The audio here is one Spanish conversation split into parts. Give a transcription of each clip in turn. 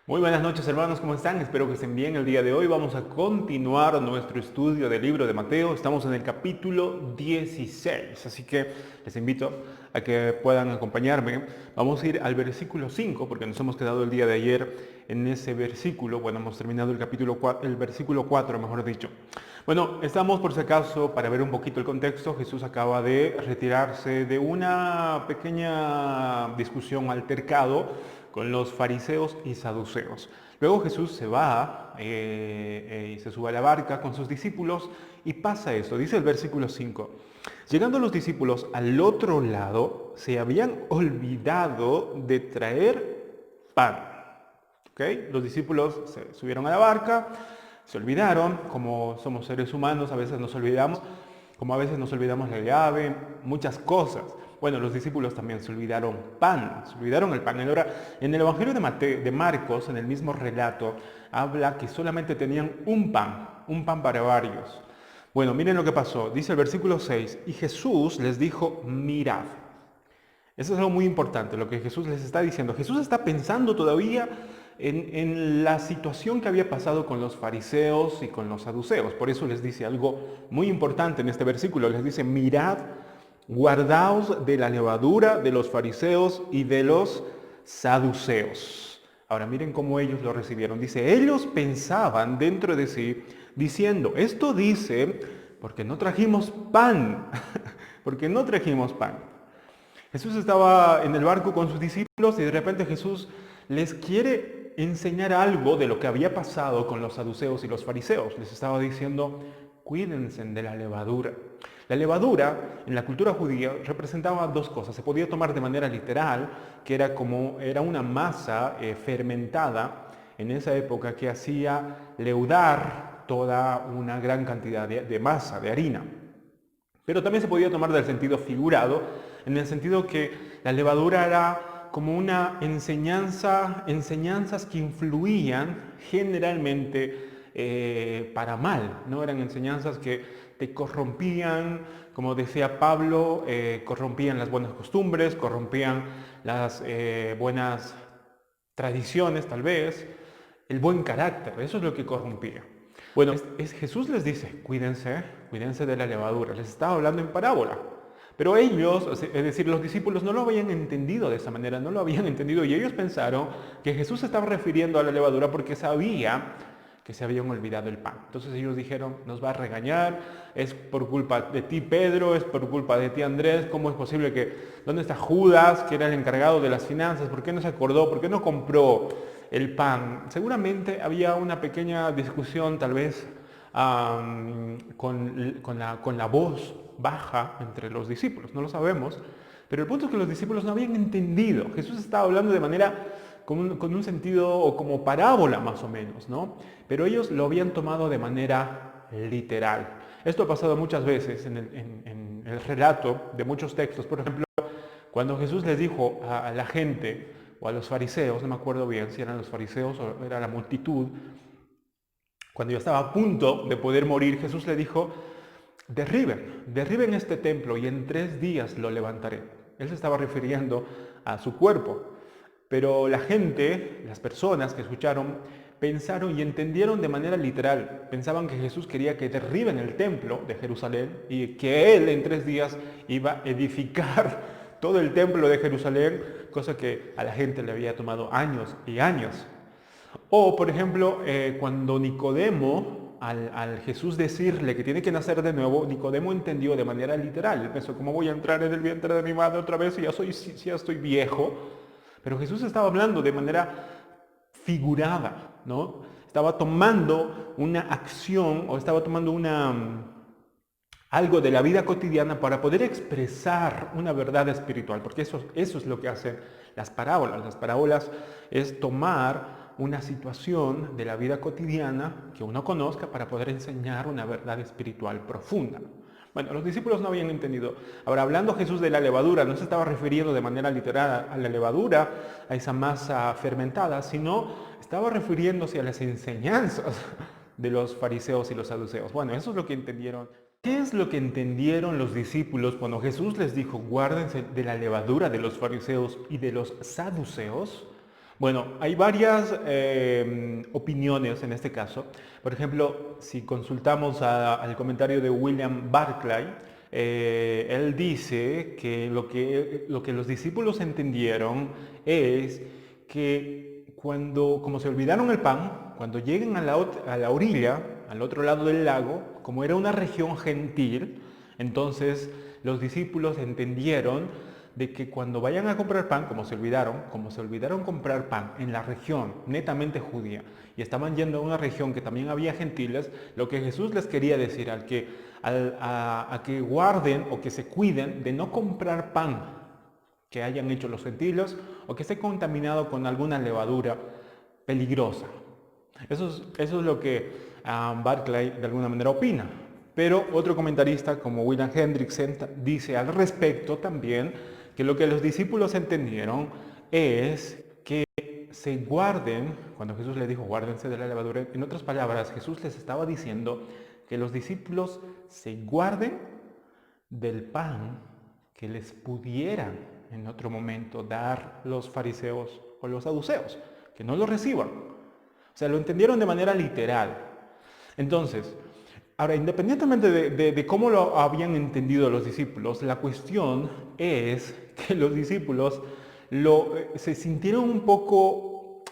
Muy buenas noches, hermanos, ¿cómo están? Espero que estén bien el día de hoy. Vamos a continuar nuestro estudio del libro de Mateo. Estamos en el capítulo 16, así que les invito a que puedan acompañarme. Vamos a ir al versículo 5, porque nos hemos quedado el día de ayer en ese versículo. Bueno, hemos terminado el capítulo 4, el versículo 4, mejor dicho. Bueno, estamos por si acaso, para ver un poquito el contexto, Jesús acaba de retirarse de una pequeña discusión, altercado, con los fariseos y saduceos. Luego Jesús se va y se sube a la barca con sus discípulos y pasa esto. Dice el versículo 5. Llegando los discípulos al otro lado, se habían olvidado de traer pan. ¿Okay? Los discípulos se subieron a la barca, se olvidaron, como somos seres humanos, a veces nos olvidamos, como a veces nos olvidamos la llave, muchas cosas. Bueno, los discípulos también se olvidaron pan, se olvidaron el pan. Ahora, en el Evangelio de Marcos, en el mismo relato, habla que solamente tenían un pan para varios. Bueno, miren lo que pasó. Dice el versículo 6, y Jesús les dijo, mirad. Eso es algo muy importante, lo que Jesús les está diciendo. Jesús está pensando todavía en la situación que había pasado con los fariseos y con los saduceos. Por eso les dice algo muy importante en este versículo. Les dice, mirad, guardaos de la levadura de los fariseos y de los saduceos. Ahora miren cómo ellos lo recibieron. Dice, ellos pensaban dentro de sí, diciendo, esto dice, porque no trajimos pan, porque no trajimos pan. Jesús estaba en el barco con sus discípulos y de repente Jesús les quiere enseñar algo de lo que había pasado con los saduceos y los fariseos. Les estaba diciendo, cuídense de la levadura. La levadura en la cultura judía representaba dos cosas. Se podía tomar de manera literal, que era una masa fermentada en esa época que hacía leudar toda una gran cantidad de masa, de harina. Pero también se podía tomar del sentido figurado, en el sentido que la levadura era como una enseñanzas que influían generalmente para mal, ¿no? Eran enseñanzas que te corrompían, como decía Pablo, corrompían las buenas costumbres, corrompían las buenas tradiciones tal vez, el buen carácter, eso es lo que corrompía. Bueno, Jesús les dice, cuídense de la levadura. Les estaba hablando en parábola. Pero ellos, es decir, los discípulos no lo habían entendido de esa manera, no lo habían entendido. Y ellos pensaron que Jesús se estaba refiriendo a la levadura porque sabía que se habían olvidado el pan. Entonces ellos dijeron, nos va a regañar, es por culpa de ti Pedro, es por culpa de ti Andrés, ¿cómo es posible dónde está Judas, que era el encargado de las finanzas? ¿Por qué no se acordó? ¿Por qué no compró el pan? Seguramente había una pequeña discusión tal vez con la voz baja entre los discípulos, no lo sabemos, pero el punto es que los discípulos no habían entendido. Jesús estaba hablando de manera con un sentido o como parábola más o menos, ¿no? Pero ellos lo habían tomado de manera literal. Esto ha pasado muchas veces en el relato de muchos textos. Por ejemplo, cuando Jesús les dijo a la gente o a los fariseos, no me acuerdo bien si eran los fariseos o era la multitud, cuando ya estaba a punto de poder morir, Jesús le dijo, derriben este templo y en 3 días lo levantaré. Él se estaba refiriendo a su cuerpo. Pero la gente, las personas que escucharon, pensaron y entendieron de manera literal. Pensaban que Jesús quería que derriben el templo de Jerusalén y que Él en 3 días iba a edificar todo el templo de Jerusalén, cosa que a la gente le había tomado años y años. O, por ejemplo, cuando Nicodemo, al Jesús decirle que tiene que nacer de nuevo, Nicodemo entendió de manera literal. Él pensó, ¿cómo voy a entrar en el vientre de mi madre otra vez si ya estoy viejo? Pero Jesús estaba hablando de manera figurada, ¿no? Estaba tomando una acción o estaba tomando algo de la vida cotidiana para poder expresar una verdad espiritual, porque eso es lo que hacen las parábolas. Las parábolas es tomar una situación de la vida cotidiana que uno conozca para poder enseñar una verdad espiritual profunda. Bueno, los discípulos no habían entendido. Ahora, hablando Jesús de la levadura, no se estaba refiriendo de manera literal a la levadura, a esa masa fermentada, sino estaba refiriéndose a las enseñanzas de los fariseos y los saduceos. Bueno, eso es lo que entendieron. ¿Qué es lo que entendieron los discípulos cuando Jesús les dijo, guárdense de la levadura de los fariseos y de los saduceos? Bueno, hay varias opiniones en este caso. Por ejemplo, si consultamos al comentario de William Barclay, él dice que lo que los discípulos entendieron es que cuando, como se olvidaron el pan, cuando lleguen a la orilla, al otro lado del lago, como era una región gentil, entonces los discípulos entendieron de que cuando vayan a comprar pan, como se olvidaron comprar pan en la región netamente judía y estaban yendo a una región que también había gentiles, lo que Jesús les quería decir a que guarden o que se cuiden de no comprar pan que hayan hecho los gentiles o que esté contaminado con alguna levadura peligrosa. Eso es lo que Barclay de alguna manera opina. Pero otro comentarista como William Hendrickson dice al respecto también que lo que los discípulos entendieron es que se guarden, cuando Jesús les dijo guárdense de la levadura, en otras palabras Jesús les estaba diciendo que los discípulos se guarden del pan que les pudieran en otro momento dar los fariseos o los saduceos, que no lo reciban. O sea, lo entendieron de manera literal. Entonces, ahora, independientemente de cómo lo habían entendido los discípulos, la cuestión es que los discípulos se sintieron un poco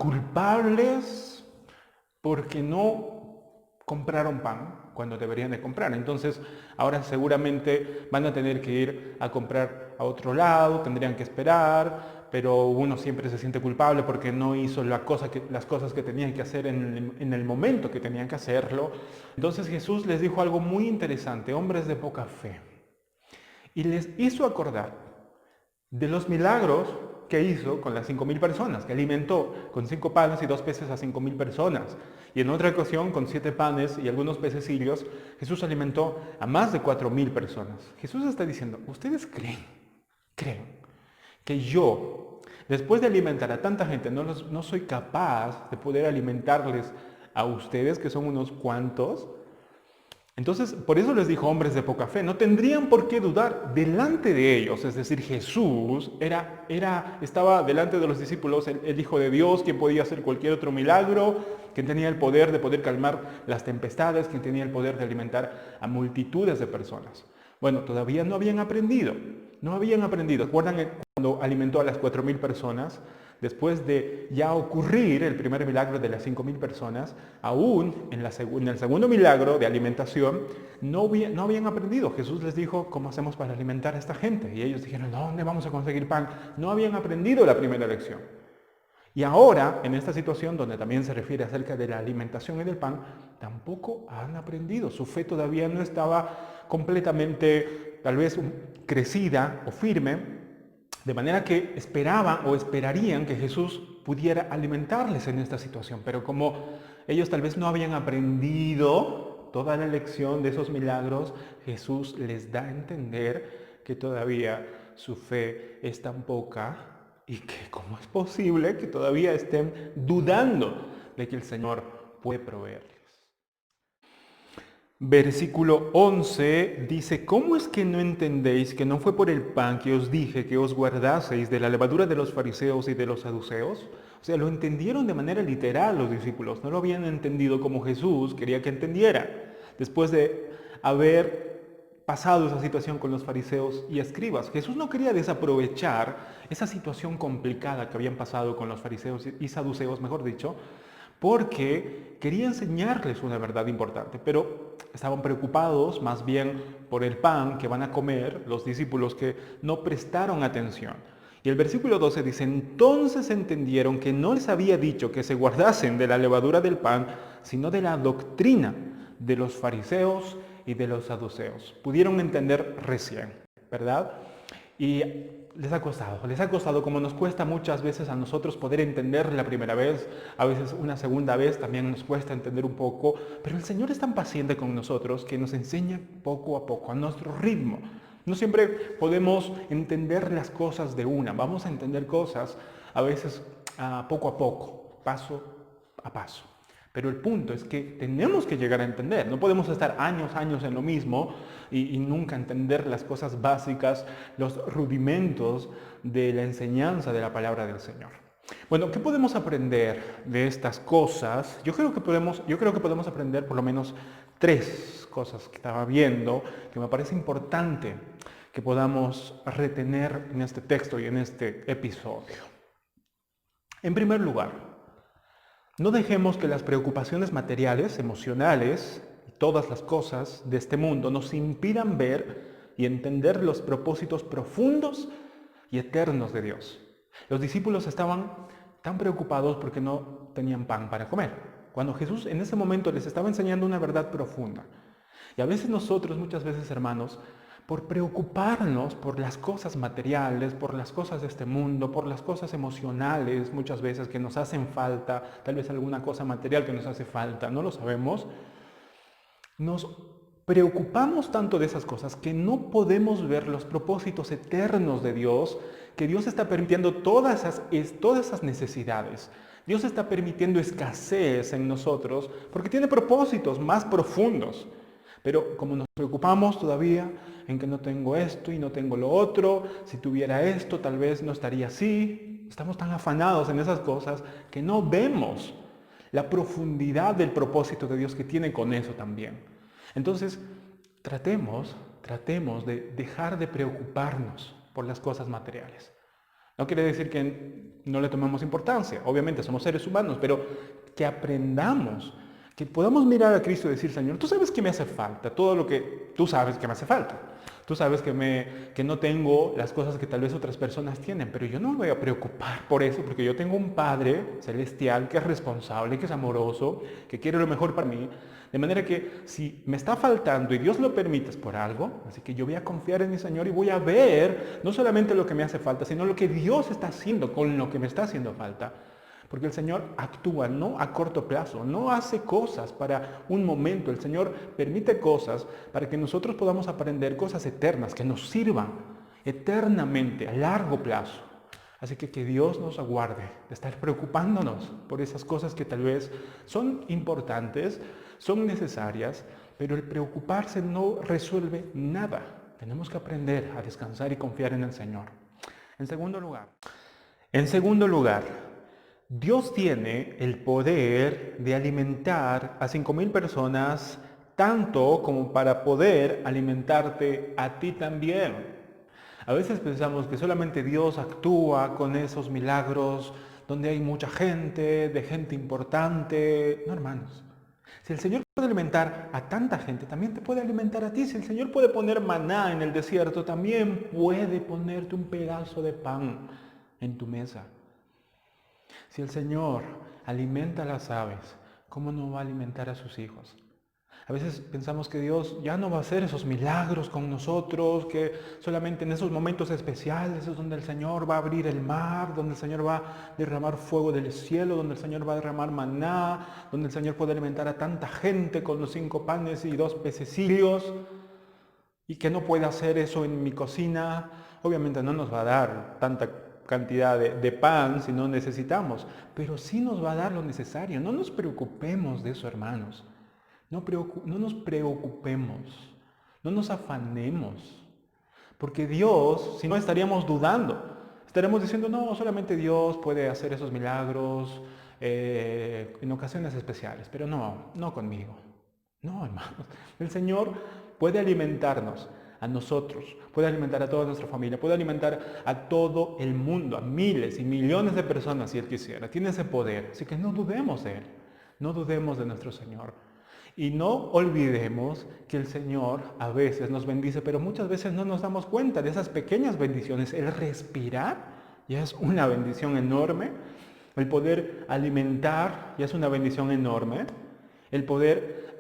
culpables porque no compraron pan cuando deberían de comprar. Entonces, ahora seguramente van a tener que ir a comprar a otro lado, tendrían que esperar, pero uno siempre se siente culpable porque no hizo las cosas que tenían que hacer en el momento que tenían que hacerlo. Entonces Jesús les dijo algo muy interesante, hombres de poca fe, y les hizo acordar de los milagros que hizo con las 5,000 personas, que alimentó con 5 panes y 2 peces a 5,000 personas. Y en otra ocasión, con 7 panes y algunos pececillos, Jesús alimentó a más de 4,000 personas. Jesús está diciendo, ¿ustedes creen que yo, después de alimentar a tanta gente, no soy capaz de poder alimentarles a ustedes, que son unos cuantos? Entonces, por eso les dijo hombres de poca fe, no tendrían por qué dudar delante de ellos. Es decir, Jesús estaba delante de los discípulos, el Hijo de Dios, quien podía hacer cualquier otro milagro, quien tenía el poder de poder calmar las tempestades, quien tenía el poder de alimentar a multitudes de personas. Bueno, todavía no habían aprendido. ¿Recuerdan cuando alimentó a las 4,000 personas? Después de ya ocurrir el primer milagro de las 5,000 personas, aún en el segundo milagro de alimentación, no habían aprendido. Jesús les dijo, ¿cómo hacemos para alimentar a esta gente? Y ellos dijeron, ¿dónde vamos a conseguir pan? No habían aprendido la primera lección. Y ahora, en esta situación donde también se refiere acerca de la alimentación y del pan, tampoco han aprendido. Su fe todavía no estaba completamente, tal vez, crecida o firme, de manera que esperaban o esperarían que Jesús pudiera alimentarles en esta situación. Pero como ellos tal vez no habían aprendido toda la lección de esos milagros, Jesús les da a entender que todavía su fe es tan poca y que cómo es posible que todavía estén dudando de que el Señor puede proveerles. Versículo 11 dice, ¿cómo es que no entendéis que no fue por el pan que os dije que os guardaseis de la levadura de los fariseos y de los saduceos? O sea, lo entendieron de manera literal los discípulos, no lo habían entendido como Jesús quería que entendiera. Después de haber pasado esa situación con los fariseos y escribas, Jesús no quería desaprovechar esa situación complicada que habían pasado con los fariseos y saduceos, mejor dicho, porque quería enseñarles una verdad importante, pero estaban preocupados más bien por el pan que van a comer los discípulos que no prestaron atención. Y el versículo 12 dice, entonces entendieron que no les había dicho que se guardasen de la levadura del pan, sino de la doctrina de los fariseos y de los saduceos. Pudieron entender recién, ¿verdad? Y les ha costado como nos cuesta muchas veces a nosotros poder entender la primera vez, a veces una segunda vez también nos cuesta entender un poco, pero el Señor es tan paciente con nosotros que nos enseña poco a poco, a nuestro ritmo. No siempre podemos entender las cosas de una, vamos a entender cosas a veces poco a poco, paso a paso. Pero el punto es que tenemos que llegar a entender, no podemos estar años en lo mismo y nunca entender las cosas básicas, los rudimentos de la enseñanza de la palabra del Señor. Bueno, ¿qué podemos aprender de estas cosas? Yo creo que podemos aprender por lo menos tres cosas que estaba viendo, que me parece importante que podamos retener en este texto y en este episodio. En primer lugar, no dejemos que las preocupaciones materiales, emocionales y todas las cosas de este mundo nos impidan ver y entender los propósitos profundos y eternos de Dios. Los discípulos estaban tan preocupados porque no tenían pan para comer, cuando Jesús en ese momento les estaba enseñando una verdad profunda. Y a veces nosotros, muchas veces hermanos, por preocuparnos por las cosas materiales, por las cosas de este mundo, por las cosas emocionales, muchas veces que nos hacen falta, tal vez alguna cosa material que nos hace falta, no lo sabemos, nos preocupamos tanto de esas cosas que no podemos ver los propósitos eternos de Dios, que Dios está permitiendo todas esas necesidades. Dios está permitiendo escasez en nosotros porque tiene propósitos más profundos. Pero como nos preocupamos todavía en que no tengo esto y no tengo lo otro, si tuviera esto tal vez no estaría así, estamos tan afanados en esas cosas que no vemos la profundidad del propósito de Dios que tiene con eso también. Entonces, tratemos de dejar de preocuparnos por las cosas materiales. No quiere decir que no le tomemos importancia, obviamente somos seres humanos, pero que aprendamos, que podamos mirar a Cristo y decir, Señor, tú sabes que me hace falta, todo lo que tú sabes que me hace falta. Tú sabes que no tengo las cosas que tal vez otras personas tienen, pero yo no me voy a preocupar por eso, porque yo tengo un Padre celestial que es responsable, que es amoroso, que quiere lo mejor para mí. De manera que si me está faltando y Dios lo permite es por algo, así que yo voy a confiar en mi Señor y voy a ver no solamente lo que me hace falta, sino lo que Dios está haciendo con lo que me está haciendo falta. Porque el Señor actúa no a corto plazo, no hace cosas para un momento. El Señor permite cosas para que nosotros podamos aprender cosas eternas, que nos sirvan eternamente, a largo plazo. Así que Dios nos aguarde de estar preocupándonos por esas cosas que tal vez son importantes, son necesarias, pero el preocuparse no resuelve nada. Tenemos que aprender a descansar y confiar en el Señor. En segundo lugar, Dios tiene el poder de alimentar a 5,000 personas tanto como para poder alimentarte a ti también. A veces pensamos que solamente Dios actúa con esos milagros donde hay mucha gente, de gente importante. No, hermanos. Si el Señor puede alimentar a tanta gente, también te puede alimentar a ti. Si el Señor puede poner maná en el desierto, también puede ponerte un pedazo de pan en tu mesa. Si el Señor alimenta a las aves, ¿cómo no va a alimentar a sus hijos? A veces pensamos que Dios ya no va a hacer esos milagros con nosotros, que solamente en esos momentos especiales es donde el Señor va a abrir el mar, donde el Señor va a derramar fuego del cielo, donde el Señor va a derramar maná, donde el Señor puede alimentar a tanta gente con los 5 panes y 2 pececillos, y que no puede hacer eso en mi cocina. Obviamente no nos va a dar tanta cantidad de pan si no necesitamos, pero sí nos va a dar lo necesario. No nos preocupemos de eso, hermanos. No nos preocupemos, no nos afanemos, porque Dios, si no estaríamos dudando, estaríamos diciendo, no, solamente Dios puede hacer esos milagros en ocasiones especiales, pero no conmigo. No, hermanos, el Señor puede alimentarnos a nosotros, puede alimentar a toda nuestra familia, puede alimentar a todo el mundo, a miles y millones de personas si Él quisiera. Tiene ese poder, así que no dudemos de Él, no dudemos de nuestro Señor. Y no olvidemos que el Señor a veces nos bendice, pero muchas veces no nos damos cuenta de esas pequeñas bendiciones. El respirar ya es una bendición enorme. El poder alimentar ya es una bendición enorme. El poder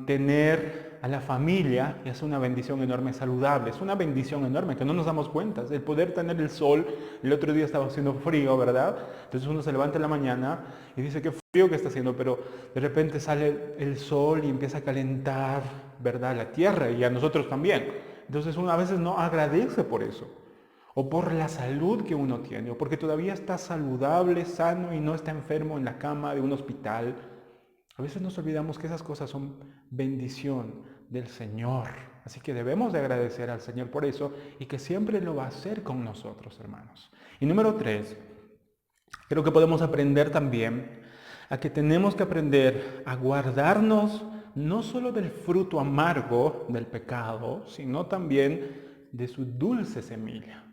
tener a la familia ya es una bendición enorme, saludable. Es una bendición enorme que no nos damos cuenta. El poder tener el sol. El otro día estaba haciendo frío, ¿verdad? Entonces uno se levanta en la mañana y dice qué frío que está haciendo, pero de repente sale el sol y empieza a calentar, ¿verdad? La tierra y a nosotros también. Entonces uno a veces no agradece por eso. O por la salud que uno tiene, o porque todavía está saludable, sano y no está enfermo en la cama de un hospital. A veces nos olvidamos que esas cosas son bendición del Señor. Así que debemos de agradecer al Señor por eso y que siempre lo va a hacer con nosotros, hermanos. Y número 3, Creo que podemos aprender también a que tenemos que aprender a guardarnos no solo del fruto amargo del pecado, sino también de su dulce semilla.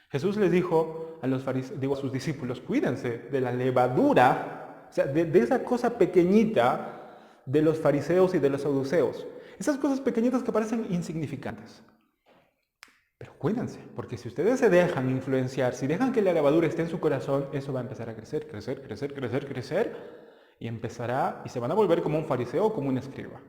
Jesús les dijo a a sus discípulos, cuídense de la levadura, o sea, de esa cosa pequeñita de los fariseos y de los saduceos. Esas cosas pequeñitas que parecen insignificantes. Pero cuídense, porque si ustedes se dejan influenciar, si dejan que la levadura esté en su corazón, eso va a empezar a crecer, crecer, crecer, crecer, crecer, y empezará, y se van a volver como un fariseo o como un escriba.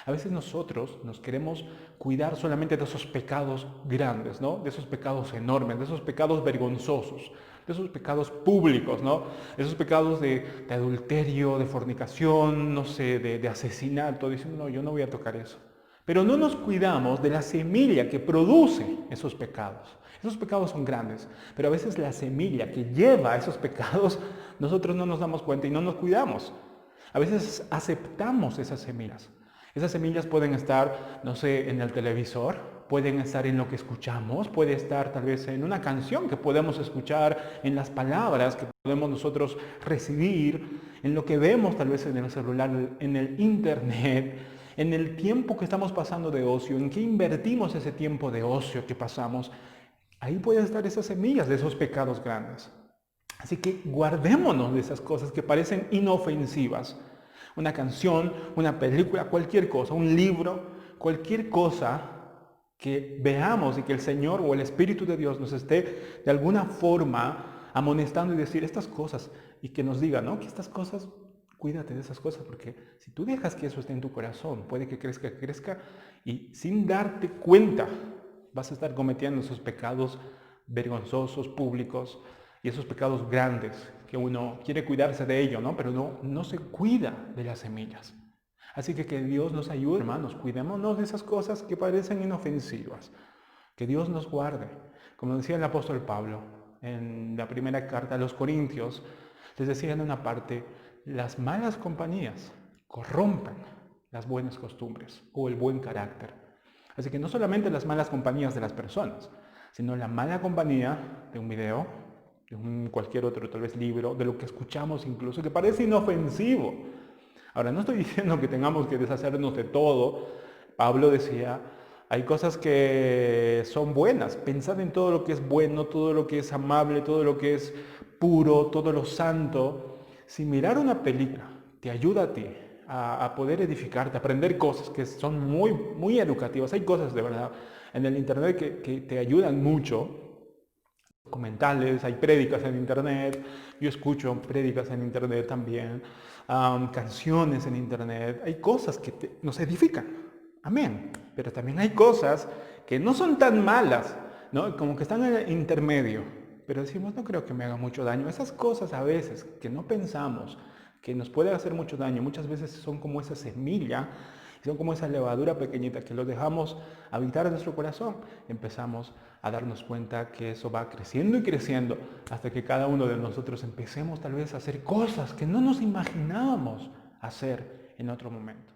A veces nosotros nos queremos cuidar solamente de esos pecados grandes, ¿no? De esos pecados enormes, de esos pecados vergonzosos, de esos pecados públicos, ¿no? De esos pecados de adulterio, de fornicación, no sé, de asesinato, diciendo, no, yo no voy a tocar eso. Pero no nos cuidamos de la semilla que produce esos pecados. Esos pecados son grandes, pero a veces la semilla que lleva a esos pecados, nosotros no nos damos cuenta y no nos cuidamos. A veces aceptamos esas semillas. Esas semillas pueden estar, no sé, en el televisor, pueden estar en lo que escuchamos, puede estar tal vez en una canción que podemos escuchar, en las palabras que podemos nosotros recibir, en lo que vemos tal vez en el celular, en el internet, en el tiempo que estamos pasando de ocio, en qué invertimos ese tiempo de ocio que pasamos. Ahí pueden estar esas semillas de esos pecados grandes. Así que guardémonos de esas cosas que parecen inofensivas. Una canción, una película, cualquier cosa, un libro, cualquier cosa que veamos y que el Señor o el Espíritu de Dios nos esté de alguna forma amonestando y decir estas cosas y que nos diga, ¿no? Que estas cosas, cuídate de esas cosas porque si tú dejas que eso esté en tu corazón, puede que crezca y sin darte cuenta vas a estar cometiendo esos pecados vergonzosos, públicos y esos pecados grandes que uno quiere cuidarse de ello, ¿no? Pero no se cuida de las semillas. Así que Dios nos ayude, hermanos, cuidémonos de esas cosas que parecen inofensivas. Que Dios nos guarde. Como decía el apóstol Pablo en la primera carta a los Corintios, les decía en una parte, las malas compañías corrompen las buenas costumbres o el buen carácter. Así que no solamente las malas compañías de las personas, sino la mala compañía de un video, de cualquier otro tal vez libro, de lo que escuchamos incluso, que parece inofensivo. Ahora, no estoy diciendo que tengamos que deshacernos de todo. Pablo decía, hay cosas que son buenas. Pensad en todo lo que es bueno, todo lo que es amable, todo lo que es puro, todo lo santo. Si mirar una película te ayuda a ti a poder edificarte, a aprender cosas que son muy, muy educativas. Hay cosas de verdad en el internet que te ayudan mucho. Documentales, hay prédicas en internet, yo escucho prédicas en internet también, canciones en internet, hay cosas que nos edifican, amén, pero también hay cosas que no son tan malas, ¿no? Como que están en el intermedio, pero decimos, no creo que me haga mucho daño. Esas cosas a veces que no pensamos que nos puede hacer mucho daño, muchas veces son como esa semilla, son como esa levadura pequeñita que lo dejamos habitar en nuestro corazón. Empezamos a darnos cuenta que eso va creciendo y creciendo hasta que cada uno de nosotros empecemos tal vez a hacer cosas que no nos imaginábamos hacer en otro momento.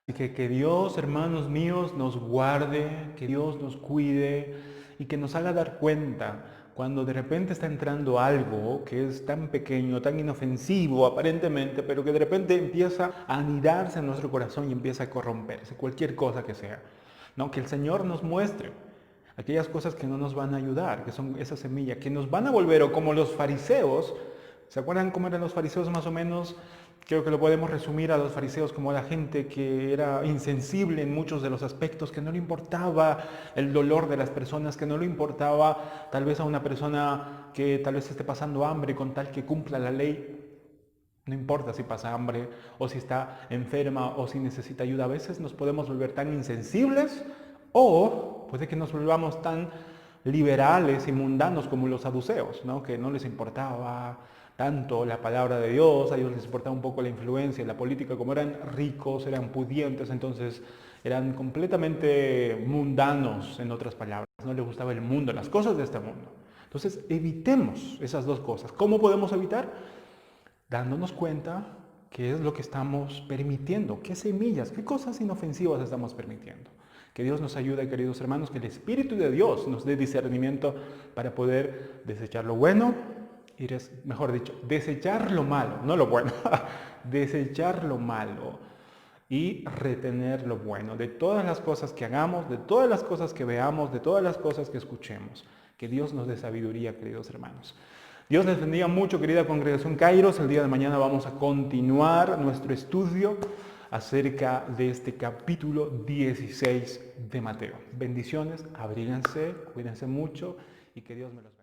Así que Dios, hermanos míos, nos guarde, que Dios nos cuide y que nos haga dar cuenta cuando de repente está entrando algo que es tan pequeño, tan inofensivo aparentemente, pero que de repente empieza a anidarse en nuestro corazón y empieza a corromperse, cualquier cosa que sea. ¿No? Que el Señor nos muestre aquellas cosas que no nos van a ayudar, que son esa semilla, que nos van a volver, o como los fariseos. ¿Se acuerdan cómo eran los fariseos más o menos? Creo que lo podemos resumir a los fariseos como la gente que era insensible en muchos de los aspectos, que no le importaba el dolor de las personas, que no le importaba tal vez a una persona que tal vez esté pasando hambre con tal que cumpla la ley. No importa si pasa hambre o si está enferma o si necesita ayuda. A veces nos podemos volver tan insensibles o puede que nos volvamos tan liberales y mundanos como los saduceos, ¿no? Que no les importaba tanto la palabra de Dios, a ellos les importaba un poco la influencia, la política, como eran ricos, eran pudientes, entonces eran completamente mundanos, en otras palabras, no les gustaba el mundo, las cosas de este mundo. Entonces evitemos esas dos cosas. ¿Cómo podemos evitar? Dándonos cuenta qué es lo que estamos permitiendo, qué semillas, qué cosas inofensivas estamos permitiendo. Que Dios nos ayude, queridos hermanos, que el Espíritu de Dios nos dé discernimiento para poder desechar lo bueno mejor dicho, desechar lo malo, no lo bueno, desechar lo malo y retener lo bueno de todas las cosas que hagamos, de todas las cosas que veamos, de todas las cosas que escuchemos. Que Dios nos dé sabiduría, queridos hermanos. Dios les bendiga mucho, querida congregación Kairos. El día de mañana vamos a continuar nuestro estudio acerca de este capítulo 16 de Mateo. Bendiciones, abríguense, cuídense mucho y que Dios me los bendiga.